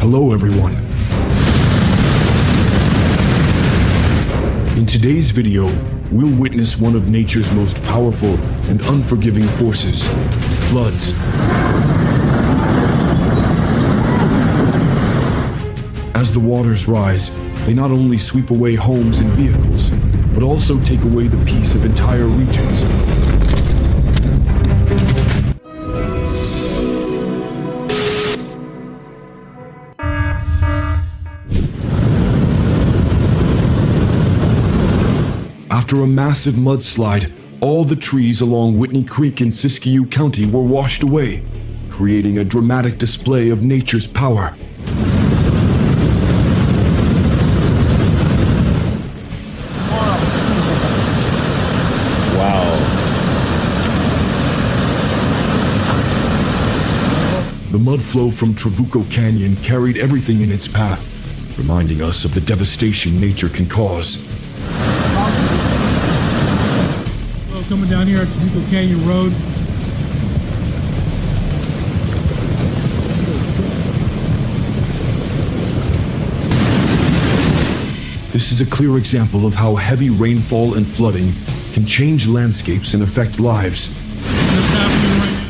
Hello everyone. In today's video, we'll witness one of nature's most powerful and unforgiving forces, floods. As the waters rise, they not only sweep away homes and vehicles, but also take away the peace of entire regions. After a massive mudslide, all the trees along Whitney Creek in Siskiyou County were washed away, creating a dramatic display of nature's power. Wow. The mud flow from Trabuco Canyon carried everything in its path, reminding us of the devastation nature can cause. Coming down here at Trabuco Canyon Road. This is a clear example of how heavy rainfall and flooding can change landscapes and affect lives. What's happening right now?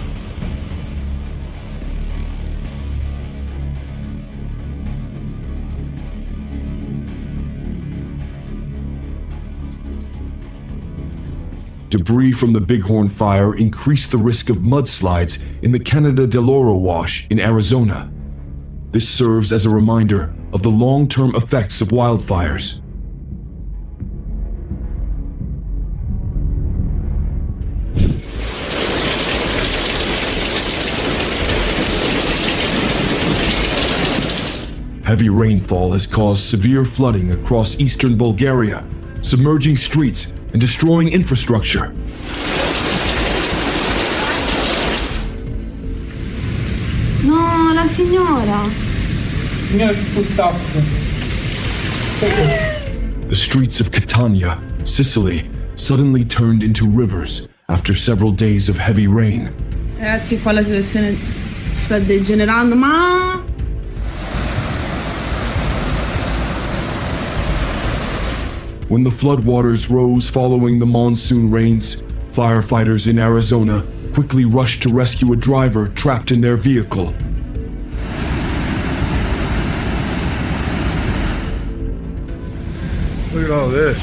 Debris from the Bighorn Fire increased the risk of mudslides in the Canada del Oro Wash in Arizona. This serves as a reminder of the long-term effects of wildfires. Heavy rainfall has caused severe flooding across eastern Bulgaria, submerging streets and destroying infrastructure. No, la signora. Signora, spostasse. The streets of Catania, Sicily, suddenly turned into rivers after several days of heavy rain. Ragazzi, qua la situazione sta degenerando, ma... When the floodwaters rose following the monsoon rains, firefighters in Arizona quickly rushed to rescue a driver trapped in their vehicle. Look at all this.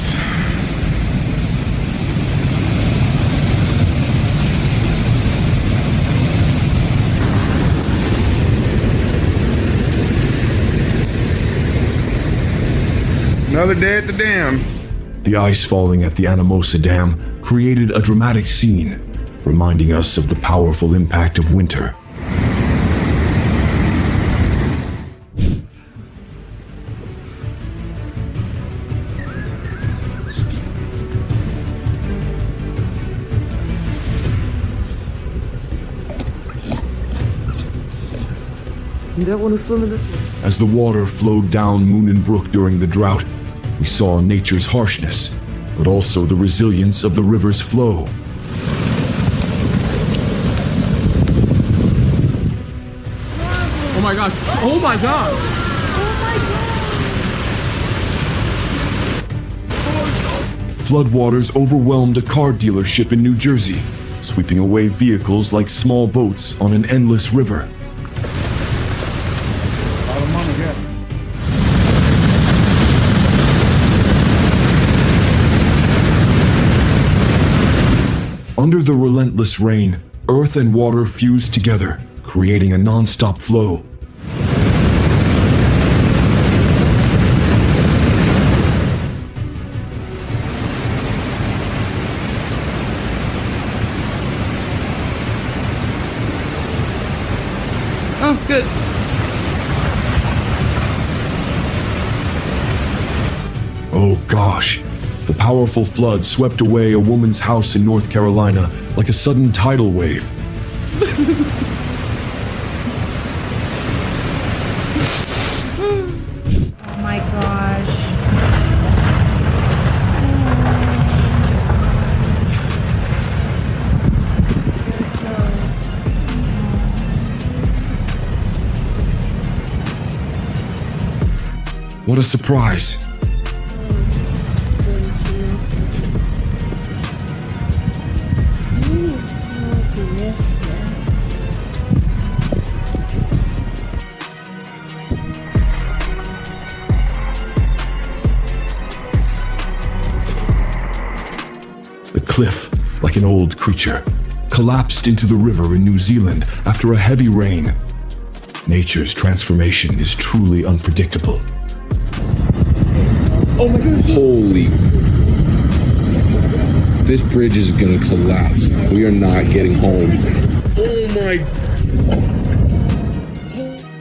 Another day at the dam. The ice falling at the Anamosa Dam created a dramatic scene, reminding us of the powerful impact of winter. You don't want to swim in this one. As the water flowed down Moonin Brook during the drought, we saw nature's harshness, but also the resilience of the river's flow. Oh my gosh. Oh my god. Floodwaters overwhelmed a car dealership in New Jersey, sweeping away vehicles like small boats on an endless river. Under the relentless rain, earth and water fused together, creating a non-stop flow. Oh, good. Oh gosh. The powerful flood swept away a woman's house in North Carolina like a sudden tidal wave. Oh my gosh. What a surprise! The cliff, like an old creature, collapsed into the river in New Zealand after a heavy rain. Nature's transformation is truly unpredictable. Oh my goodness. Holy. This bridge is gonna collapse. We are not getting home. Oh my.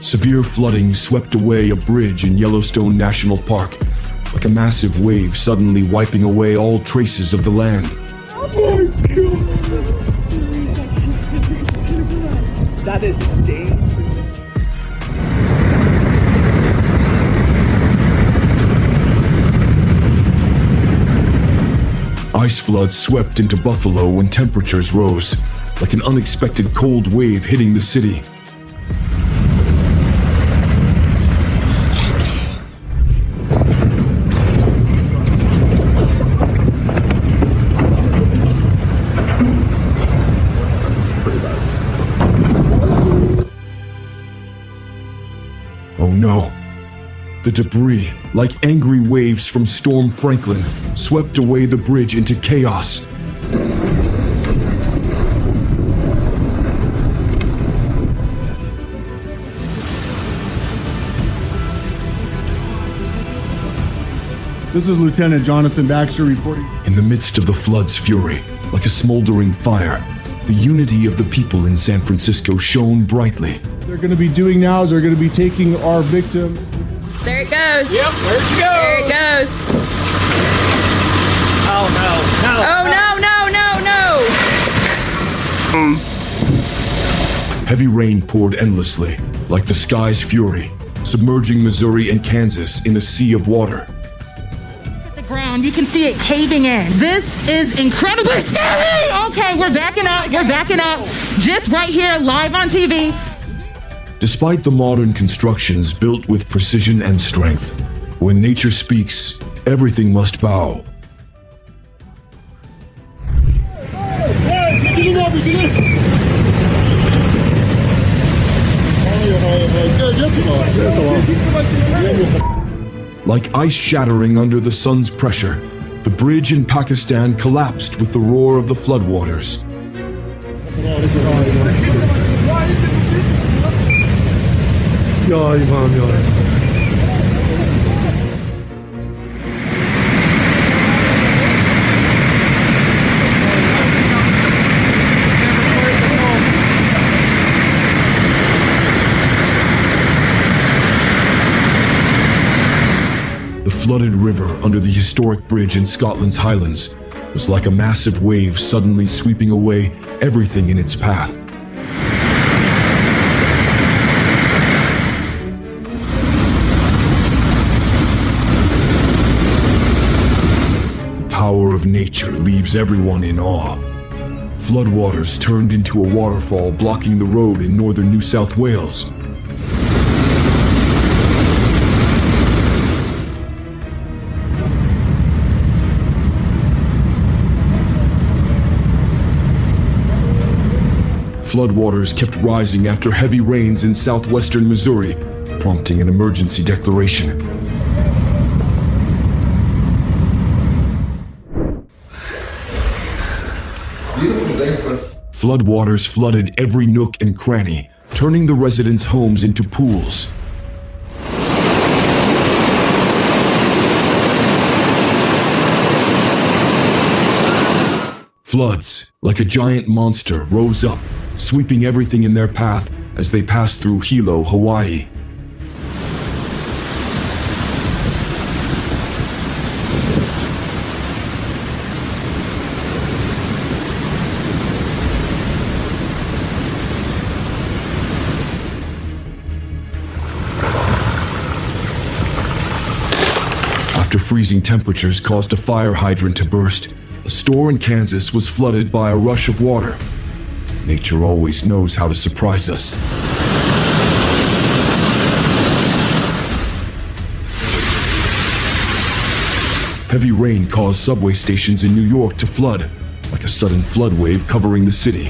Severe flooding swept away a bridge in Yellowstone National Park, like a massive wave suddenly wiping away all traces of the land. Oh my god. That is dangerous. Ice floods swept into Buffalo when temperatures rose, like an unexpected cold wave hitting the city. Oh no. The debris, like angry waves from Storm Franklin, swept away the bridge into chaos. This is Lieutenant Jonathan Baxter reporting. In the midst of the flood's fury, like a smoldering fire, the unity of the people in San Francisco shone brightly. They're going to be doing now is they're going to be taking our victim. There it goes. Yep, there it goes. There it goes. Oh no, no. Oh no, no, no, no. Heavy rain poured endlessly, like the sky's fury, submerging Missouri and Kansas in a sea of water. The ground, you can see it caving in. This is incredibly scary. Okay, we're backing up. We're backing up. Just right here, live on TV. Despite the modern constructions built with precision and strength, when nature speaks, everything must bow. Like ice shattering under the sun's pressure, the bridge in Pakistan collapsed with the roar of the floodwaters. The flooded river under the historic bridge in Scotland's Highlands was like a massive wave suddenly sweeping away everything in its path. The power of nature leaves everyone in awe. Floodwaters turned into a waterfall blocking the road in northern New South Wales. Floodwaters kept rising after heavy rains in southwestern Missouri, prompting an emergency declaration. Floodwaters flooded every nook and cranny, turning the residents' homes into pools. Floods, like a giant monster, rose up, sweeping everything in their path as they passed through Hilo, Hawaii. After freezing temperatures caused a fire hydrant to burst, a store in Kansas was flooded by a rush of water. Nature always knows how to surprise us. Heavy rain caused subway stations in New York to flood, like a sudden flood wave covering the city.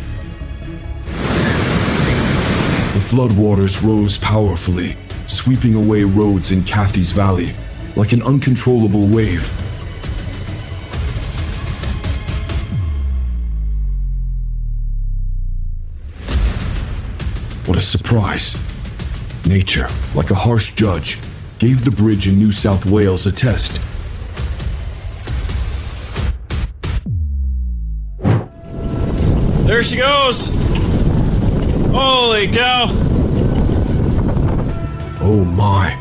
The floodwaters rose powerfully, sweeping away roads in Cathy's Valley, like an uncontrollable wave. What a surprise! Nature, like a harsh judge, gave the bridge in New South Wales a test. There she goes! Holy cow! Oh my!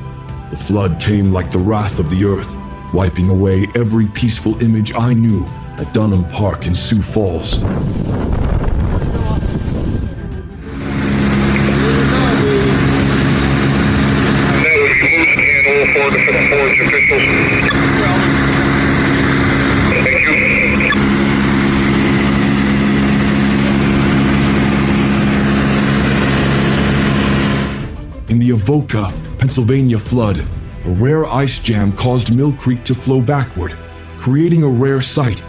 The flood came like the wrath of the earth, wiping away every peaceful image I knew at Dunham Park in Sioux Falls. In the Avoca, Pennsylvania flood, a rare ice jam caused Mill Creek to flow backward, creating a rare sight.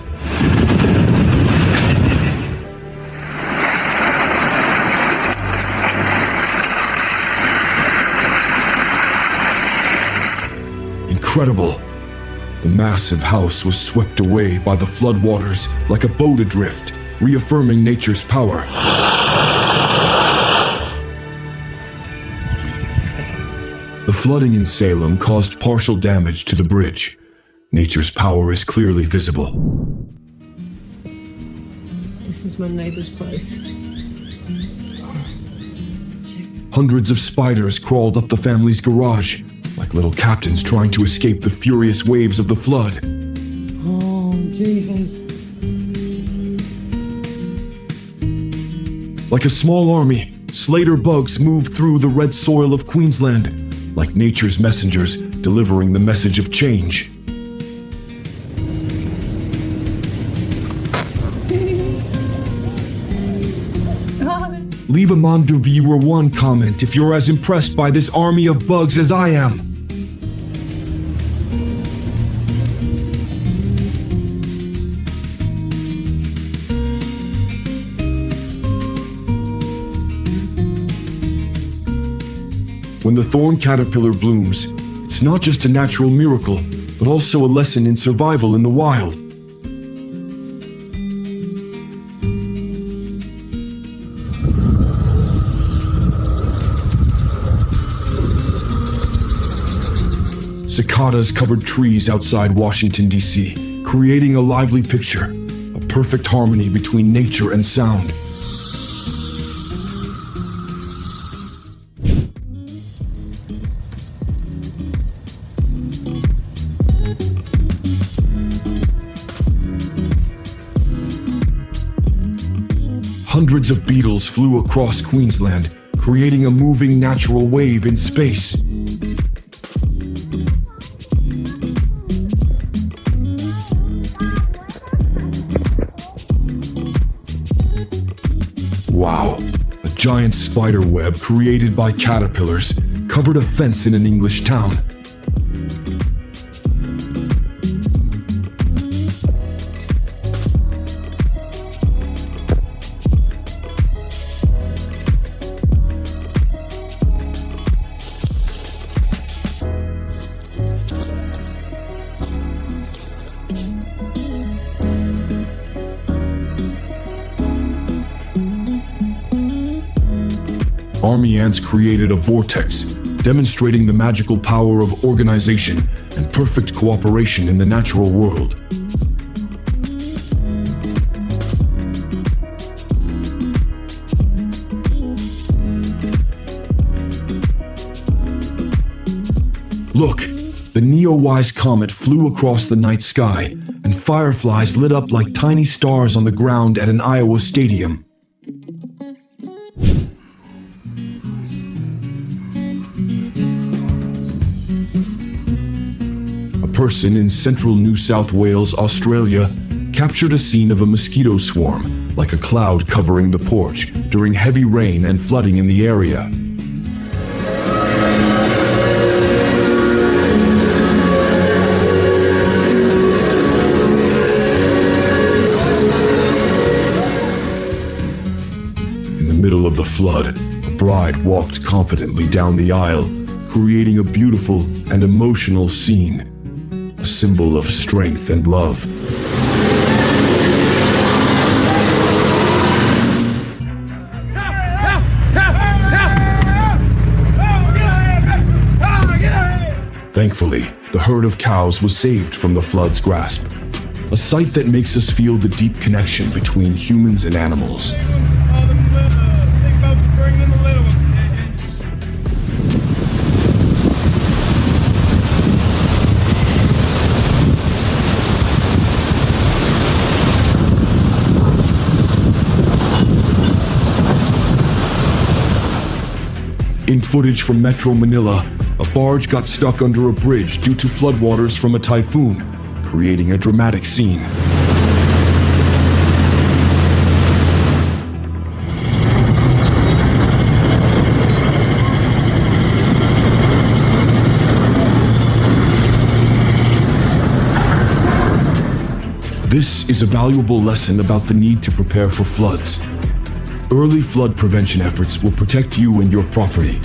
Incredible! The massive house was swept away by the floodwaters like a boat adrift, reaffirming nature's power. The flooding in Salem caused partial damage to the bridge. Nature's power is clearly visible. This is my neighbor's place. Hundreds of spiders crawled up the family's garage, like little captains trying to escape the furious waves of the flood. Oh, Jesus. Like a small army, Slater bugs moved through the red soil of Queensland, like nature's messengers delivering the message of change. Leave a Mondo Viewer 1 comment if you're as impressed by this army of bugs as I am. When the thorn caterpillar blooms, it's not just a natural miracle, but also a lesson in survival in the wild. Cicadas covered trees outside Washington, D.C., creating a lively picture, a perfect harmony between nature and sound. Hundreds of beetles flew across Queensland, creating a moving natural wave in space. Wow, a giant spider web created by caterpillars covered a fence in an English town. Army ants created a vortex, demonstrating the magical power of organization and perfect cooperation in the natural world. Look, the Neowise comet flew across the night sky, and fireflies lit up like tiny stars on the ground at an Iowa stadium. A person in central New South Wales, Australia, captured a scene of a mosquito swarm, like a cloud covering the porch, during heavy rain and flooding in the area. the middle of the flood, a bride walked confidently down the aisle, creating a beautiful and emotional scene, a symbol of strength and love. Thankfully, the herd of cows was saved from the flood's grasp, a sight that makes us feel the deep connection between humans and animals. In footage from Metro Manila, a barge got stuck under a bridge due to floodwaters from a typhoon, creating a dramatic scene. This is a valuable lesson about the need to prepare for floods. Early flood prevention efforts will protect you and your property.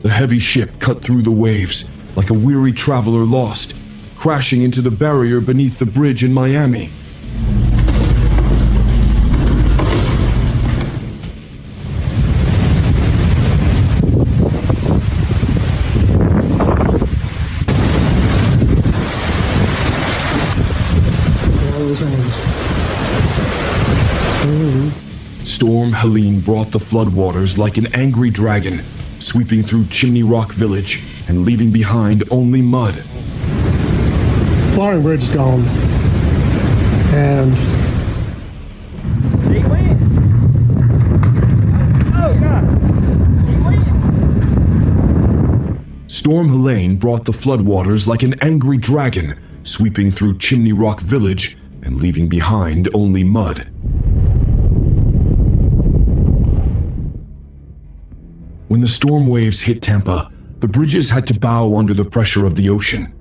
The heavy ship cut through the waves like a weary traveler lost, crashing into the barrier beneath the bridge in Miami. Storm Helene brought the floodwaters like an angry dragon, sweeping through Chimney Rock Village and leaving behind only mud. Flying bridge is gone. And Storm Helene brought the floodwaters like an angry dragon, sweeping through Chimney Rock Village and leaving behind only mud. When the storm waves hit Tampa, the bridges had to bow under the pressure of the ocean.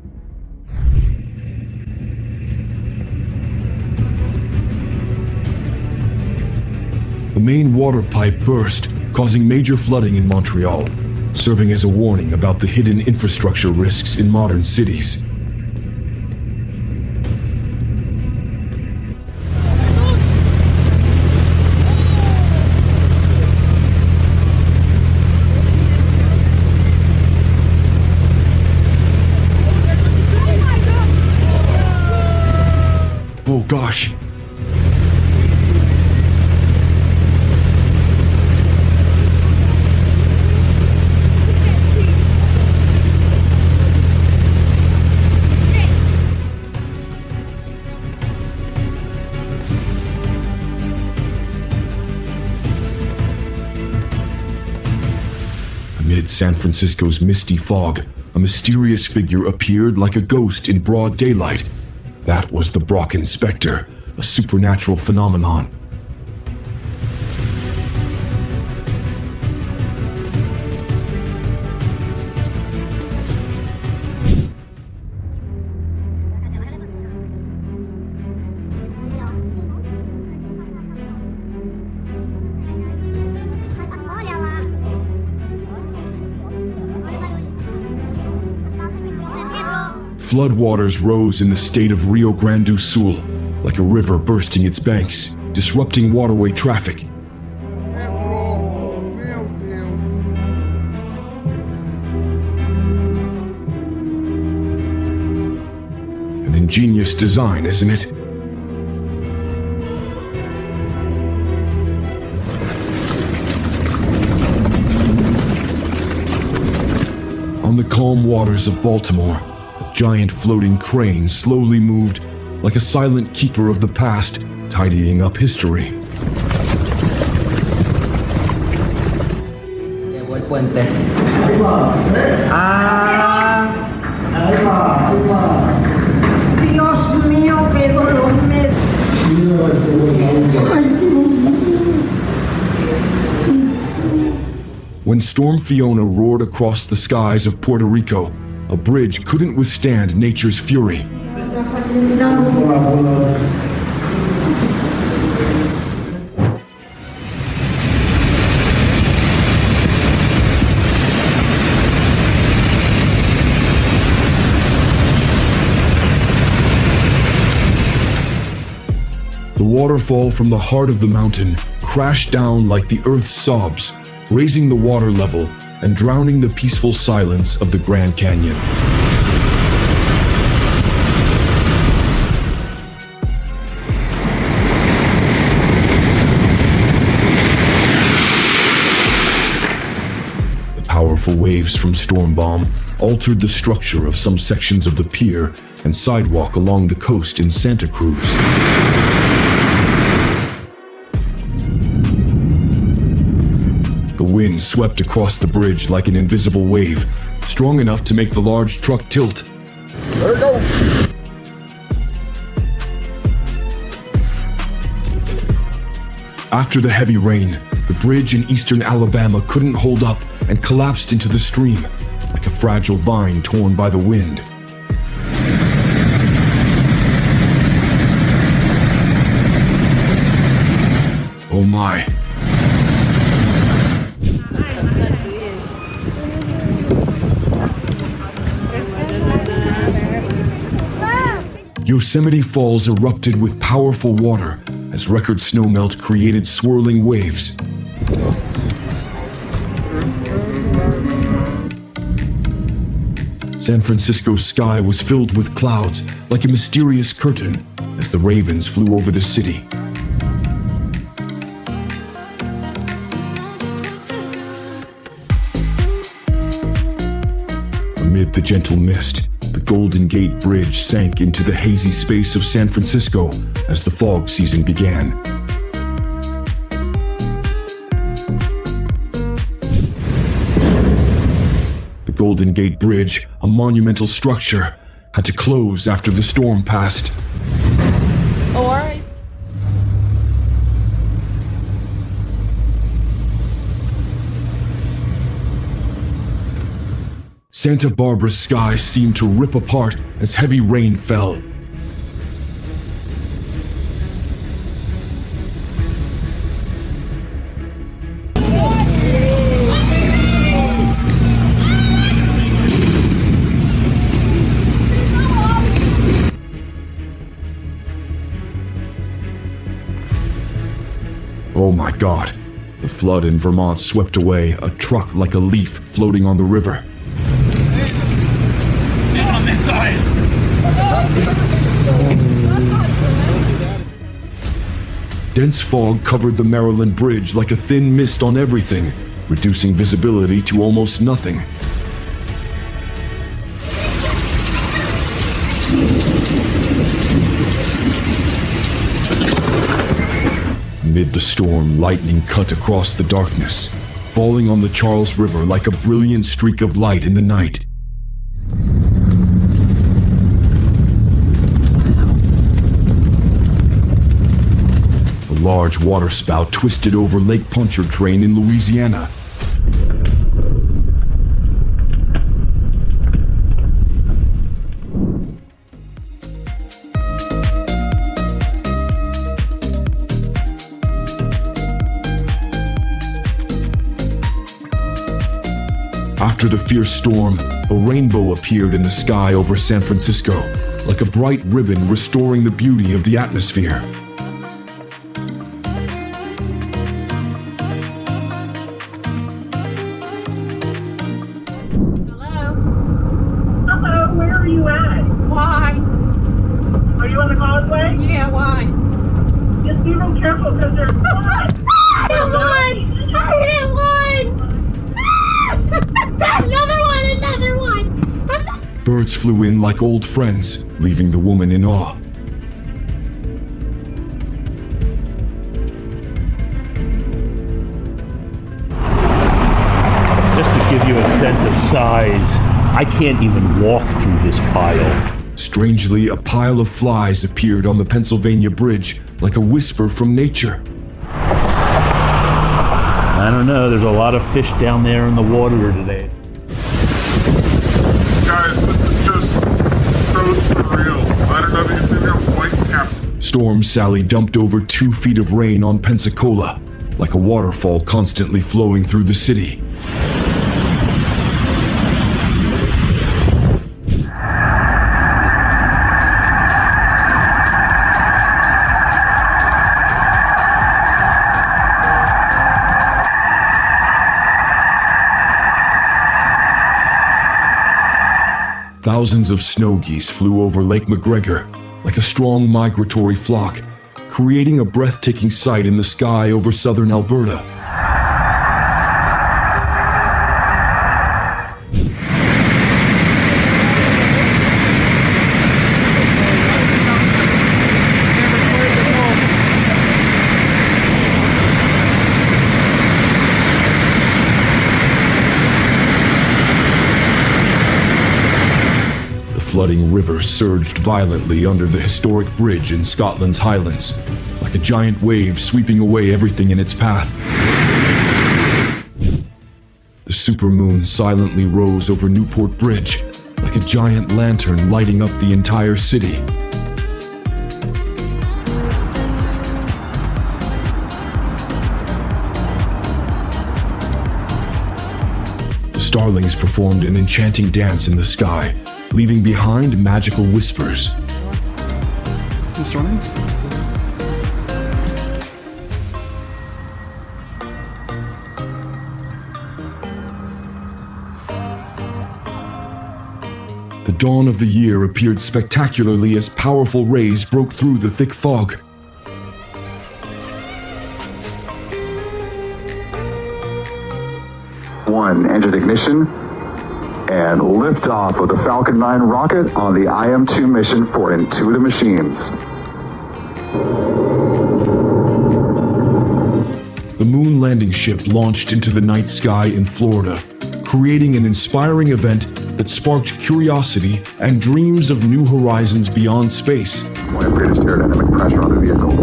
The main water pipe burst, causing major flooding in Montreal, serving as a warning about the hidden infrastructure risks in modern cities. Oh gosh. Amid San Francisco's misty fog, a mysterious figure appeared like a ghost in broad daylight. That was the Brocken Spectre, a supernatural phenomenon. Floodwaters rose in the state of Rio Grande do Sul, like a river bursting its banks, disrupting waterway traffic. An ingenious design, isn't it? On the calm waters of Baltimore, a giant floating crane slowly moved like a silent keeper of the past, tidying up history. Llevo el puente. Ahí va. Ahí va. Ahí va. When Storm Fiona roared across the skies of Puerto Rico, a bridge couldn't withstand nature's fury. The waterfall from the heart of the mountain crashed down like the earth's sobs, raising the water level and drowning the peaceful silence of the Grand Canyon. The powerful waves from Storm Bomb altered the structure of some sections of the pier and sidewalk along the coast in Santa Cruz. The wind swept across the bridge like an invisible wave, strong enough to make the large truck tilt. There we go. After the heavy rain, the bridge in eastern Alabama couldn't hold up and collapsed into the stream, like a fragile vine torn by the wind. Oh my. Yosemite Falls erupted with powerful water as record snowmelt created swirling waves. San Francisco's sky was filled with clouds like a mysterious curtain as the ravens flew over the city. Amid the gentle mist, the Golden Gate Bridge sank into the hazy space of San Francisco as the fog season began. The Golden Gate Bridge, a monumental structure, had to close after the storm passed. Oh, all right. Santa Barbara's sky seemed to rip apart as heavy rain fell. Oh my God. The flood in Vermont swept away a truck like a leaf floating on the river. Dense fog covered the Maryland Bridge like a thin mist on everything, reducing visibility to almost nothing. Amid the storm, lightning cut across the darkness, falling on the Charles River like a brilliant streak of light in the night. A large waterspout twisted over Lake Pontchartrain in Louisiana. After the fierce storm, a rainbow appeared in the sky over San Francisco, like a bright ribbon restoring the beauty of the atmosphere. Hello, where are you at? Why? Are you on the causeway? Yeah, why? Just be real careful because there's floods. I hit one! Another one! Birds flew in like old friends, leaving the woman in awe. Just to give you a sense of size, I can't even walk through this pile. Strangely, a pile of flies appeared on the Pennsylvania Bridge like a whisper from nature. I don't know. There's a lot of fish down there in the water today. Guys, this is just so surreal. I don't know if you can see their white caps. Storm Sally dumped over 2 feet of rain on Pensacola, like a waterfall constantly flowing through the city. Thousands of snow geese flew over Lake McGregor like a strong migratory flock, creating a breathtaking sight in the sky over southern Alberta. The flooding river surged violently under the historic bridge in Scotland's Highlands, like a giant wave sweeping away everything in its path. The supermoon silently rose over Newport Bridge, like a giant lantern lighting up the entire city. The starlings performed an enchanting dance in the sky, leaving behind magical whispers. The starlings? The dawn of the year appeared spectacularly as powerful rays broke through the thick fog. One, engine ignition, and liftoff of the Falcon 9 rocket on the IM-2 mission for Intuitive Machines. The moon landing ship launched into the night sky in Florida, creating an inspiring event that sparked curiosity and dreams of new horizons beyond space. Point of greatest aerodynamic pressure on the vehicle.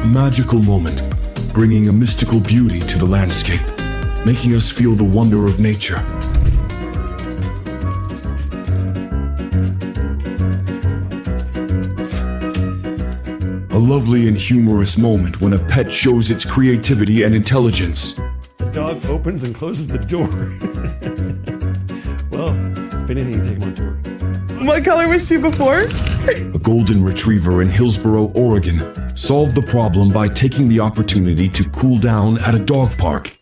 A magical moment, bringing a mystical beauty to the landscape, making us feel the wonder of nature. A lovely and humorous moment when a pet shows its creativity and intelligence. The dog opens and closes the door. Well, if anything, you take him on tour. What color was she before? A golden retriever in Hillsboro, Oregon, solved the problem by taking the opportunity to cool down at a dog park.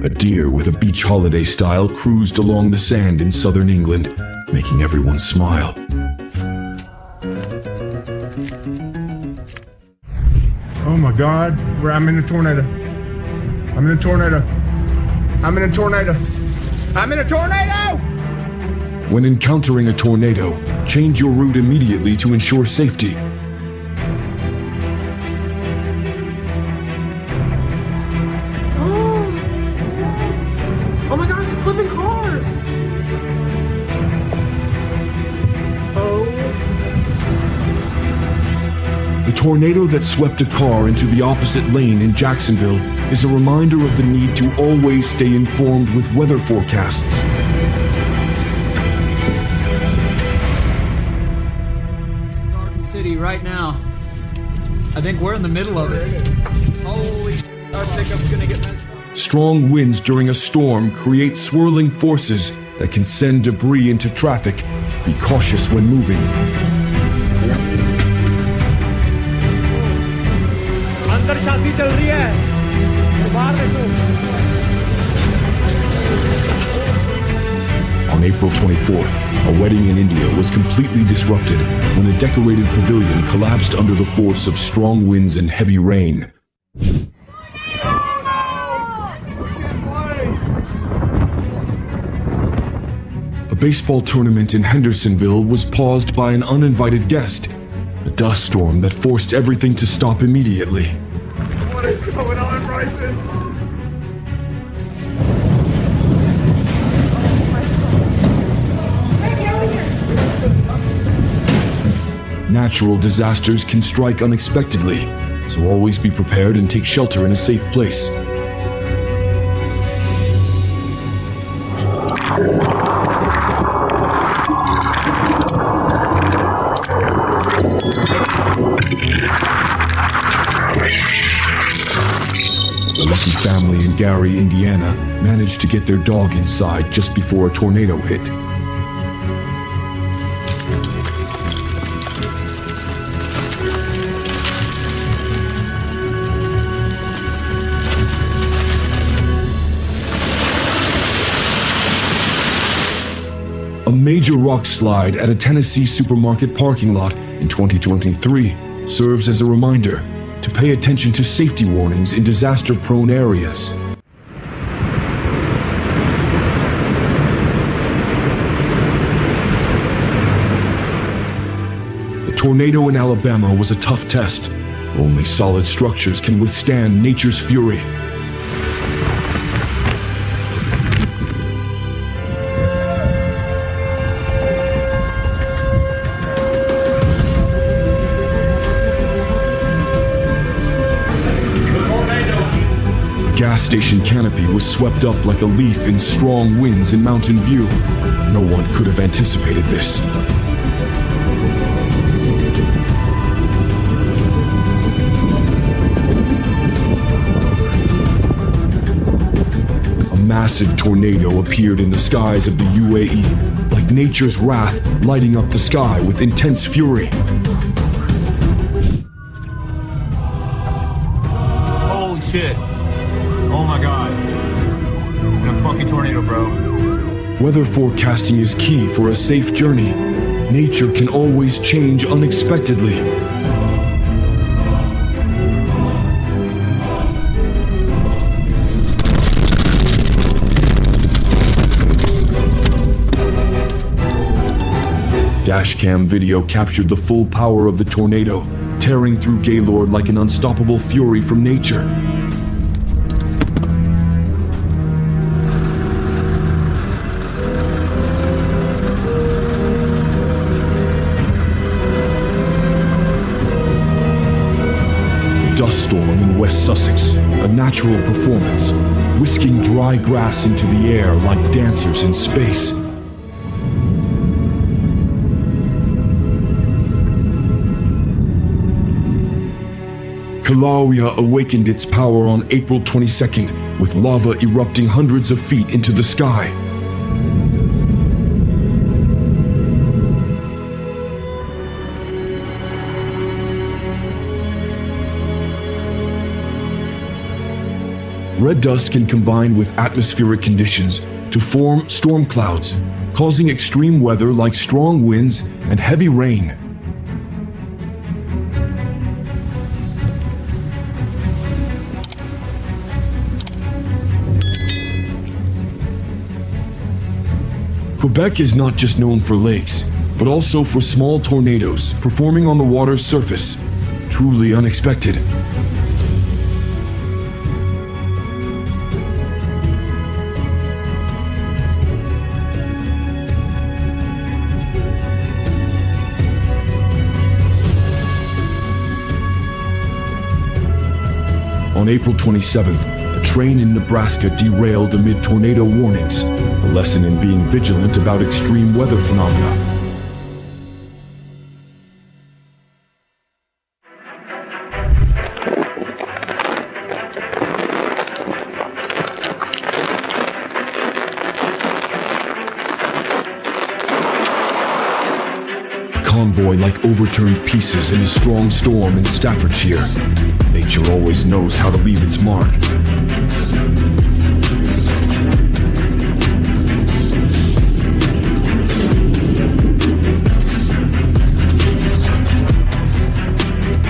A deer with a beach holiday style cruised along the sand in southern England, making everyone smile. Oh my God, I'm in a tornado. I'm in a tornado. I'm in a tornado. I'm in a tornado! When encountering a tornado, change your route immediately to ensure safety. Oh my gosh, it's flipping cars! Oh. The tornado that swept a car into the opposite lane in Jacksonville is a reminder of the need to always stay informed with weather forecasts. Garden City right now. I think we're in the middle of it. Holy, our pickup's gonna get messed up. Strong winds during a storm create swirling forces that can send debris into traffic. Be cautious when moving. On April 24th, a wedding in India was completely disrupted when a decorated pavilion collapsed under the force of strong winds and heavy rain. A baseball tournament in Hendersonville was paused by an uninvited guest, a dust storm that forced everything to stop immediately. What is going on, Bryson? Oh my God. Natural disasters can strike unexpectedly, so always be prepared and take shelter in a safe place. The lucky family in Gary, Indiana, managed to get their dog inside just before a tornado hit. A major rock slide at a Tennessee supermarket parking lot in 2023 serves as a reminder to pay attention to safety warnings in disaster-prone areas. The tornado in Alabama was a tough test. Only solid structures can withstand nature's fury. Gas station canopy was swept up like a leaf in strong winds in Mountain View. No one could have anticipated this. A massive tornado appeared in the skies of the UAE, like nature's wrath lighting up the sky with intense fury. Holy shit. Oh my god. In a fucking tornado, bro. Weather forecasting is key for a safe journey. Nature can always change unexpectedly. Dashcam video captured the full power of the tornado, tearing through Gaylord like an unstoppable fury from nature. Dust storm in West Sussex, a natural performance, whisking dry grass into the air like dancers in space. Kilauea awakened its power on April 22nd, with lava erupting hundreds of feet into the sky. Red dust can combine with atmospheric conditions to form storm clouds, causing extreme weather like strong winds and heavy rain. Quebec is not just known for lakes, but also for small tornadoes performing on the water's surface. Truly unexpected. On April 27th, a train in Nebraska derailed amid tornado warnings, a lesson in being vigilant about extreme weather phenomena. A convoy like overturned pieces in a strong storm in Staffordshire. Nature always knows how to leave its mark.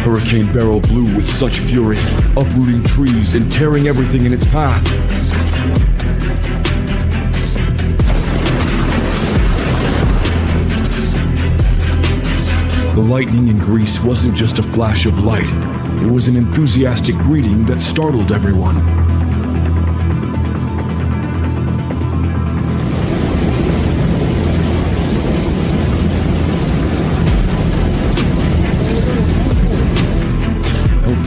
Hurricane Beryl blew with such fury, uprooting trees and tearing everything in its path. The lightning in Greece wasn't just a flash of light. It was an enthusiastic greeting that startled everyone.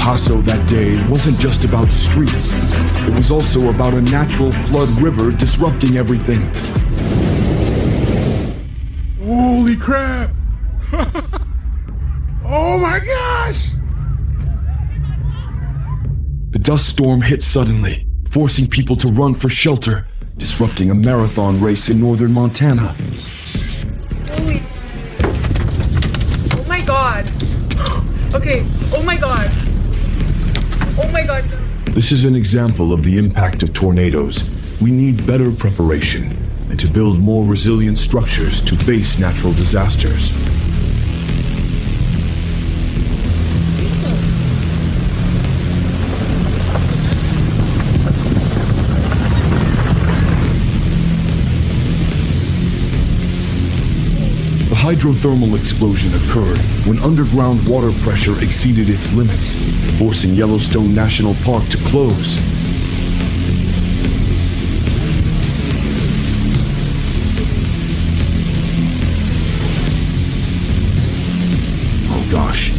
Paso that day wasn't just about streets. It was also about a natural flood river disrupting everything. Holy crap! Oh my gosh! The dust storm hit suddenly, forcing people to run for shelter, disrupting a marathon race in northern Montana. Holy. Oh my god. Okay. Oh my god. Oh my god. This is an example of the impact of tornadoes. We need better preparation and to build more resilient structures to face natural disasters. The hydrothermal explosion occurred when underground water pressure exceeded its limits, forcing Yellowstone National Park to close. Oh gosh.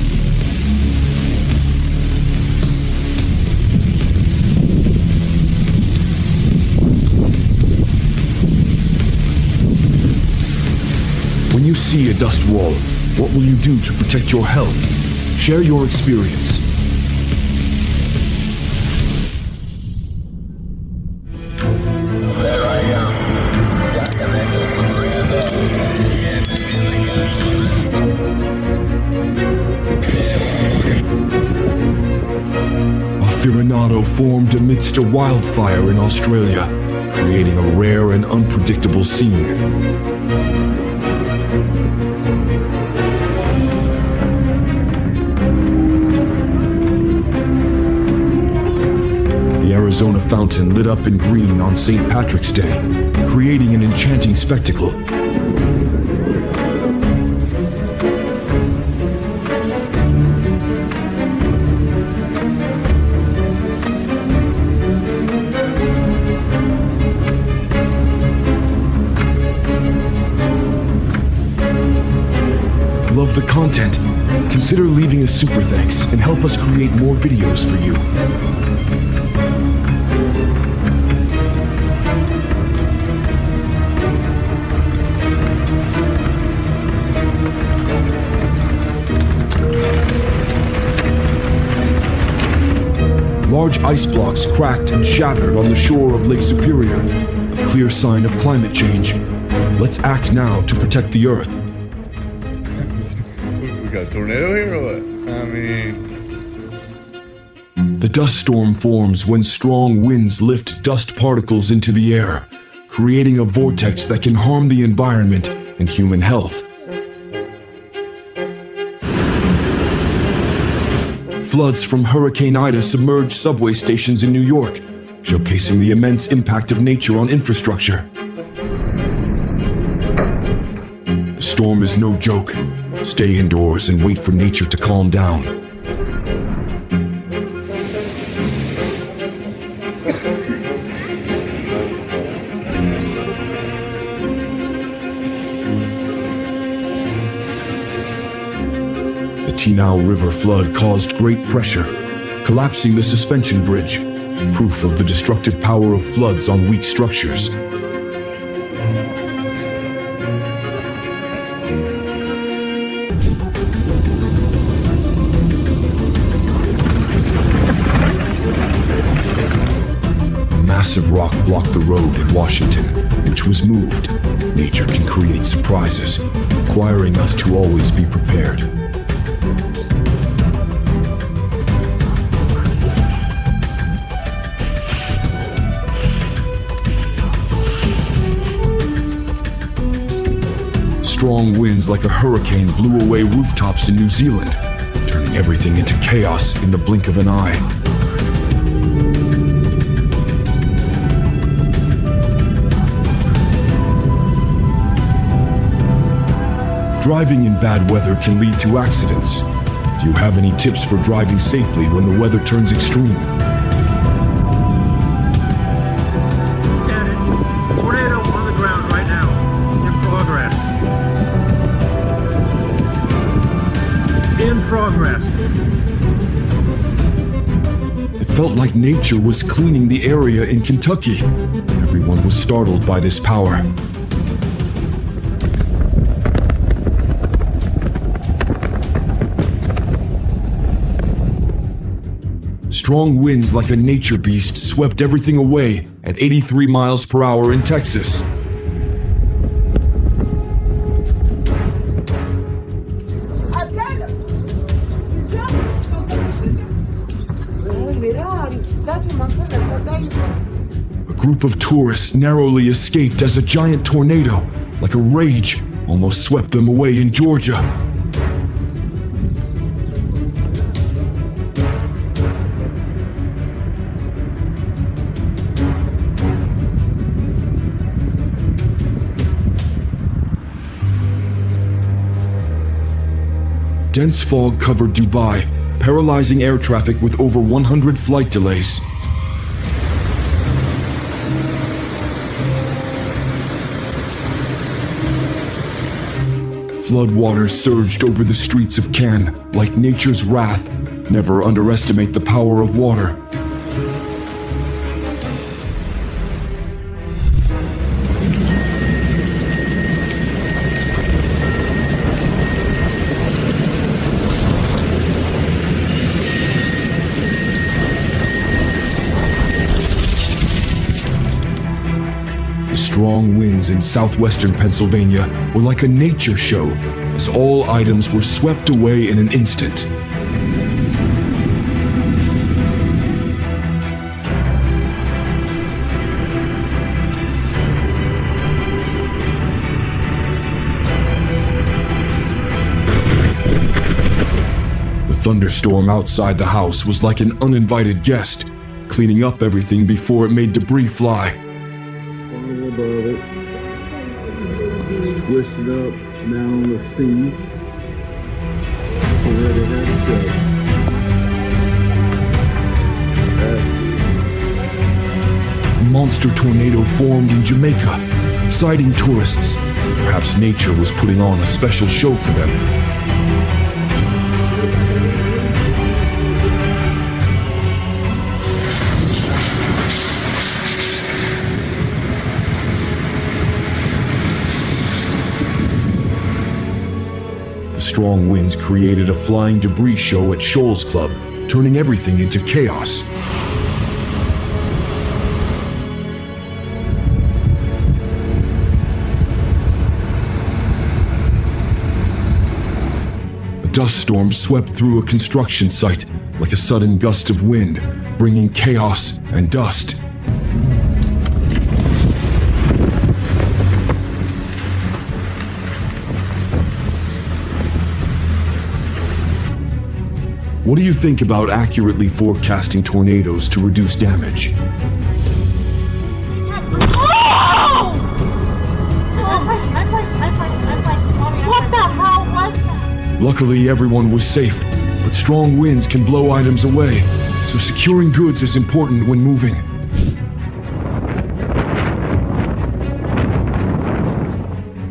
When you see a dust wall, what will you do to protect your health? Share your experience. Aficionado formed amidst a wildfire in Australia, creating a rare and unpredictable scene. The Arizona fountain lit up in green on St. Patrick's Day, creating an enchanting spectacle. Love the content? Consider leaving a super thanks and help us create more videos for you. Large ice blocks cracked and shattered on the shore of Lake Superior, a clear sign of climate change. Let's act now to protect the Earth. We got a tornado here or what? I mean... The dust storm forms when strong winds lift dust particles into the air, creating a vortex that can harm the environment and human health. Floods from Hurricane Ida submerged subway stations in New York, showcasing the immense impact of nature on infrastructure. The storm is no joke. Stay indoors and wait for nature to calm down. The Tinau River flood caused great pressure, collapsing the suspension bridge, proof of the destructive power of floods on weak structures. A massive rock blocked the road in Washington, which was moved. Nature can create surprises, requiring us to always be prepared. Strong winds like a hurricane blew away rooftops in New Zealand, turning everything into chaos in the blink of an eye. Driving in bad weather can lead to accidents. Do you have any tips for driving safely when the weather turns extreme? Look at it. Tornado on the ground right now. In progress. In progress. felt like nature was cleaning the area in Kentucky. Everyone was startled by this power. Strong winds like a nature beast swept everything away at 83 miles per hour in Texas. A group of tourists narrowly escaped as a giant tornado, like a rage, almost swept them away in Georgia. Dense fog covered Dubai, paralyzing air traffic with over 100 flight delays. Floodwaters surged over the streets of Cannes like nature's wrath. Never underestimate the power of water. Strong winds in southwestern Pennsylvania were like a nature show, as all items were swept away in an instant. The thunderstorm outside the house was like an uninvited guest, cleaning up everything before it made debris fly. Above it, twisted up, now on the scene. Ready to have a A monster tornado formed in Jamaica, exciting tourists. Perhaps nature was putting on a special show for them. Strong winds created a flying debris show at Shoals Club, turning everything into chaos. A dust storm swept through a construction site like a sudden gust of wind, bringing chaos and dust. What do you think about accurately forecasting tornadoes to reduce damage? What the hell was that? Luckily, everyone was safe, but strong winds can blow items away, so securing goods is important when moving.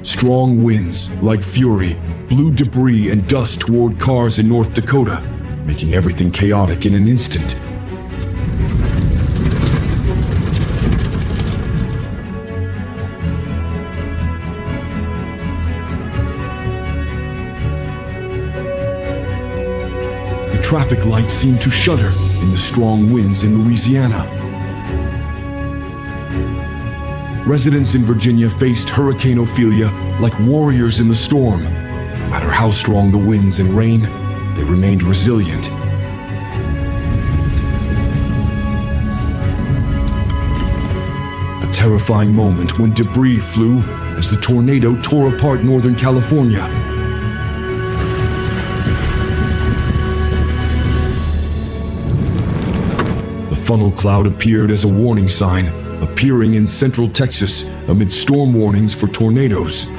Strong winds, like fury, blew debris and dust toward cars in North Dakota, making everything chaotic in an instant. The traffic lights seemed to shudder in the strong winds in Louisiana. Residents in Virginia faced Hurricane Ophelia like warriors in the storm. No matter how strong the winds and rain, they remained resilient. A terrifying moment when debris flew as the tornado tore apart Northern California. The funnel cloud appeared as a warning sign, appearing in central Texas amid storm warnings for tornadoes.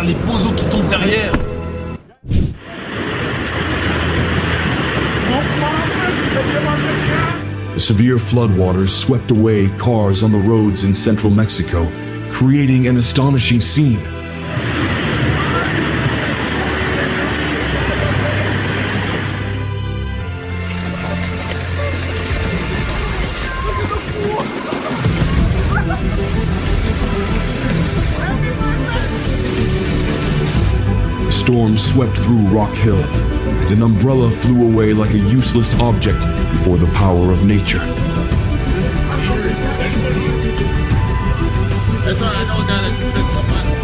Les poseaux qui tombent derrière. The severe floodwaters swept away cars on the roads in central Mexico, creating an astonishing scene. storm swept through Rock Hill, and an umbrella flew away like a useless object before the power of nature. That's all right, I know a guy that took some months.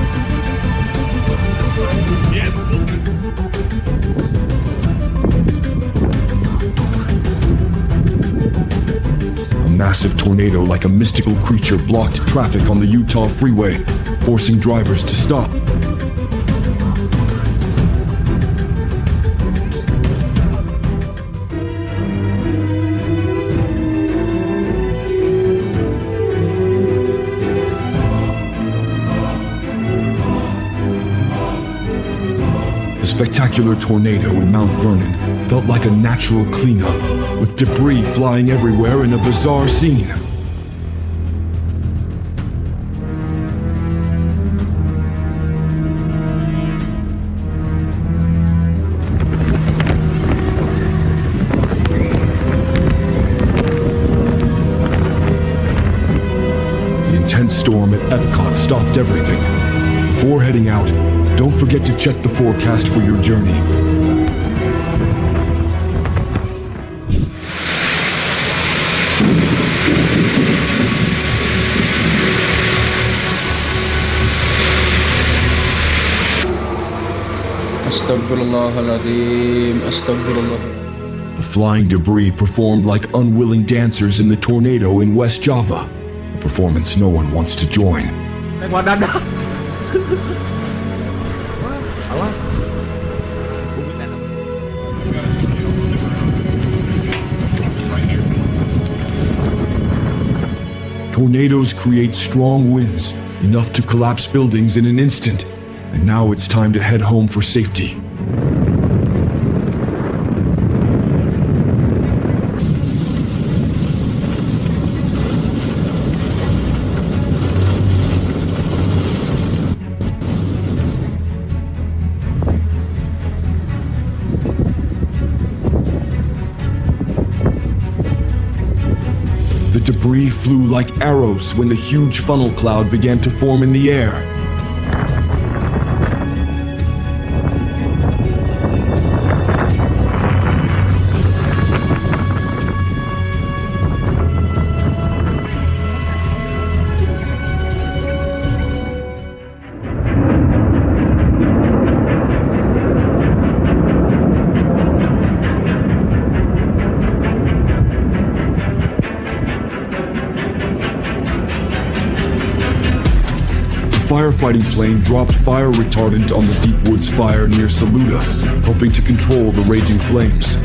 A massive tornado like a mystical creature blocked traffic on the Utah freeway, forcing drivers to stop. The spectacular tornado in Mount Vernon felt like a natural cleanup, with debris flying everywhere in a bizarre scene. The intense storm at Epcot stopped everything. Before heading out, don't forget to check the forecast for your journey. The flying debris performed like unwilling dancers in the tornado in West Java, a performance no one wants to join. Tornadoes create strong winds, enough to collapse buildings in an instant, and now it's time to head home for safety. The debris flew like arrows when the huge funnel cloud began to form in the air. Firefighting plane dropped fire retardant on the Deep Woods fire near Saluda, helping to control the raging flames.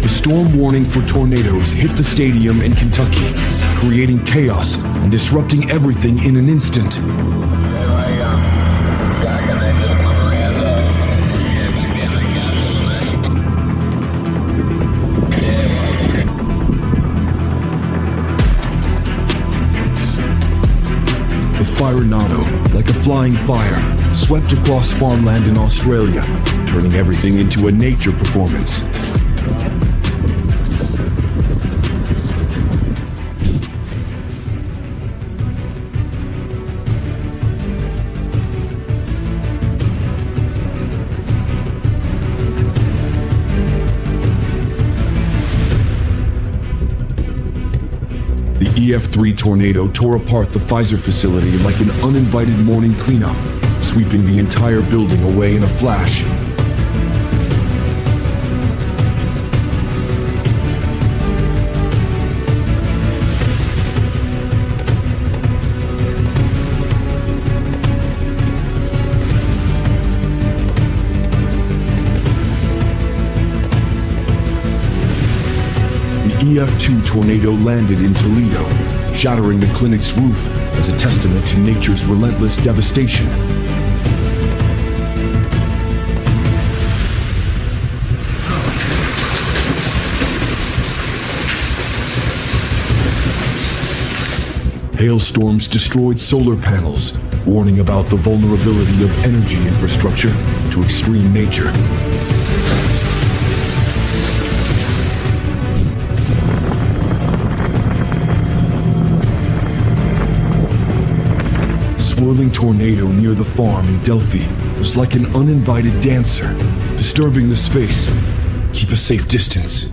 The storm warning for tornadoes hit the stadium in Kentucky, creating chaos and disrupting everything in an instant. The Firenado, like a flying fire, swept across farmland in Australia, turning everything into a nature performance. The EF3 tornado tore apart the Pfizer facility like an uninvited morning cleanup, sweeping the entire building away in a flash. The EF2 tornado landed in Toledo, shattering the clinic's roof as a testament to nature's relentless devastation. Hailstorms destroyed solar panels, warning about the vulnerability of energy infrastructure to extreme nature. Swirling tornado near the farm in Delphi was like an uninvited dancer, disturbing the space. Keep a safe distance.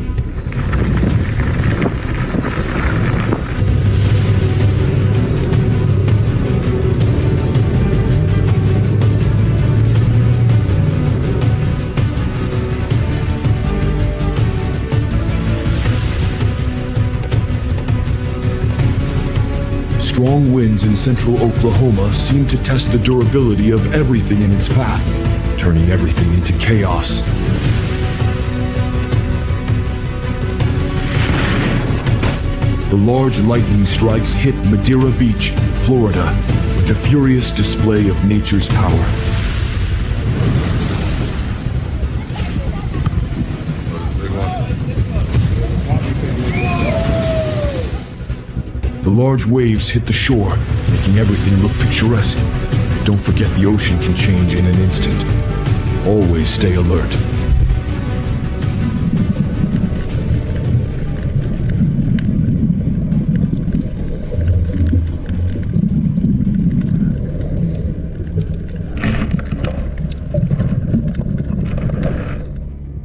Strong winds in central Oklahoma seem to test the durability of everything in its path, turning everything into chaos. The large lightning strikes hit Madeira Beach, Florida, like a furious display of nature's power. The large waves hit the shore, making everything look picturesque. Don't forget the ocean can change in an instant. Always stay alert.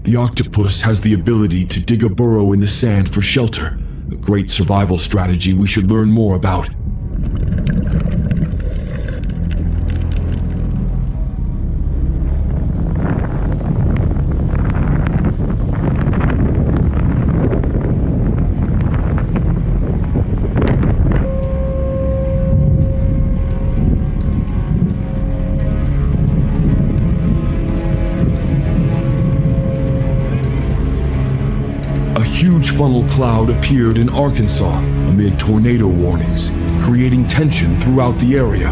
The octopus has the ability to dig a burrow in the sand for shelter. A great survival strategy we should learn more about. A huge funnel cloud appeared in Arkansas amid tornado warnings, creating tension throughout the area.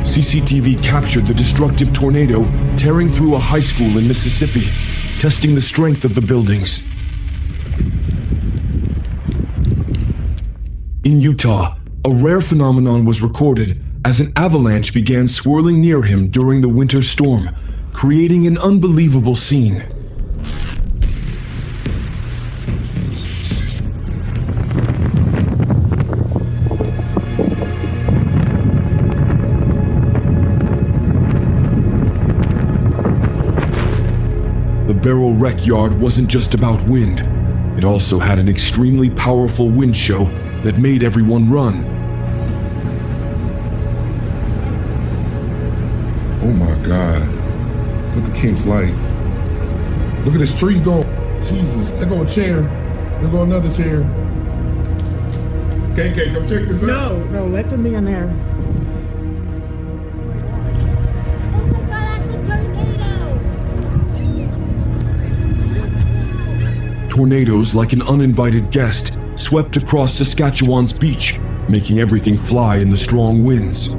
CCTV captured the destructive tornado tearing through a high school in Mississippi, testing the strength of the buildings. In Utah, a rare phenomenon was recorded as an avalanche began swirling near him during the winter storm, creating an unbelievable scene. The Barrel Rec Yard wasn't just about wind. It also had an extremely powerful wind show that made everyone run. Oh my God. Look at Kent's light. Look at this tree go. Jesus, there go a chair. There go another chair. KK, come check this out. No, let them be in there. Tornadoes, like an uninvited guest, swept across Saskatchewan's beach, making everything fly in the strong winds.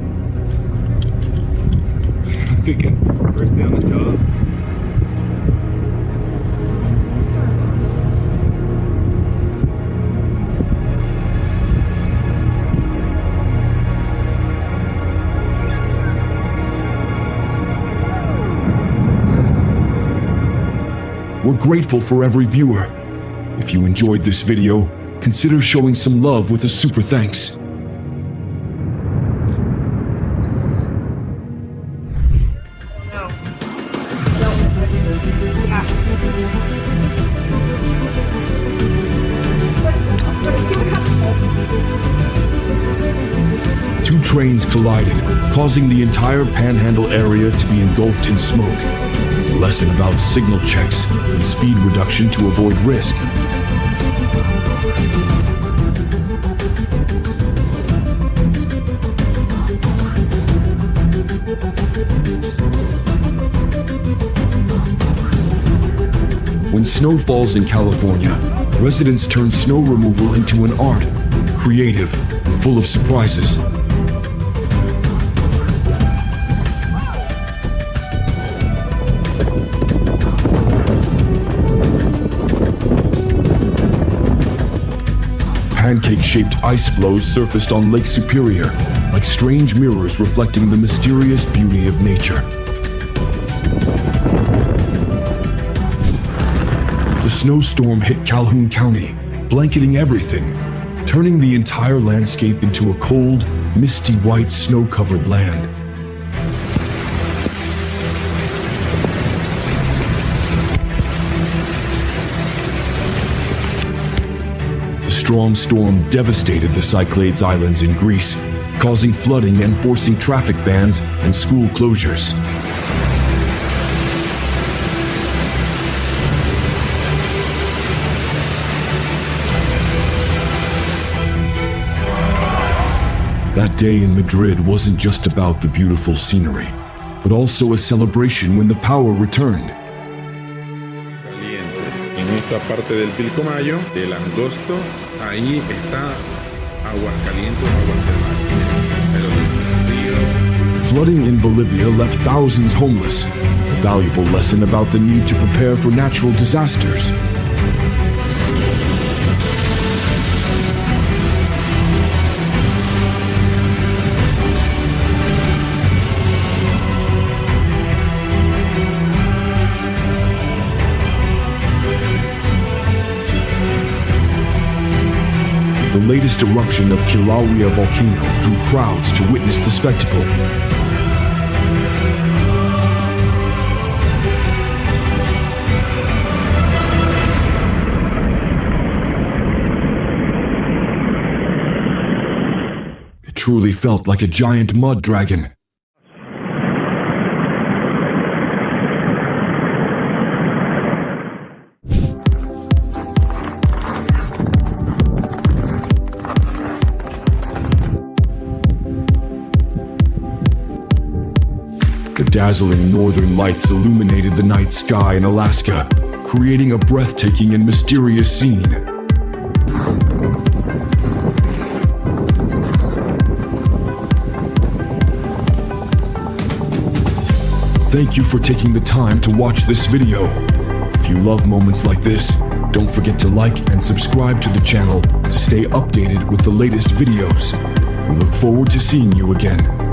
First day on the job. We're grateful for every viewer. If you enjoyed this video, consider showing some love with a super thanks. Two trains collided, causing the entire Panhandle area to be engulfed in smoke. A lesson about signal checks and speed reduction to avoid risk. When snow falls in California, residents turn snow removal into an art, creative and full of surprises. pancake-shaped ice floes surfaced on Lake Superior, like strange mirrors reflecting the mysterious beauty of nature. The snowstorm hit Calhoun County, blanketing everything, turning the entire landscape into a cold, misty white snow-covered land. The strong storm devastated the Cyclades Islands in Greece, causing flooding and forcing traffic bans and school closures. That day in Madrid wasn't just about the beautiful scenery, but also a celebration when the power returned. En esta parte del Pilcomayo, del Angosto, ahí está Aguascalientes, Flooding in Bolivia left thousands homeless, a valuable lesson about the need to prepare for natural disasters. The latest eruption of Kilauea volcano drew crowds to witness the spectacle. It truly felt like a giant mud dragon. The dazzling northern lights illuminated the night sky in Alaska, creating a breathtaking and mysterious scene. Thank you for taking the time to watch this video. If you love moments like this, don't forget to like and subscribe to the channel to stay updated with the latest videos. We look forward to seeing you again.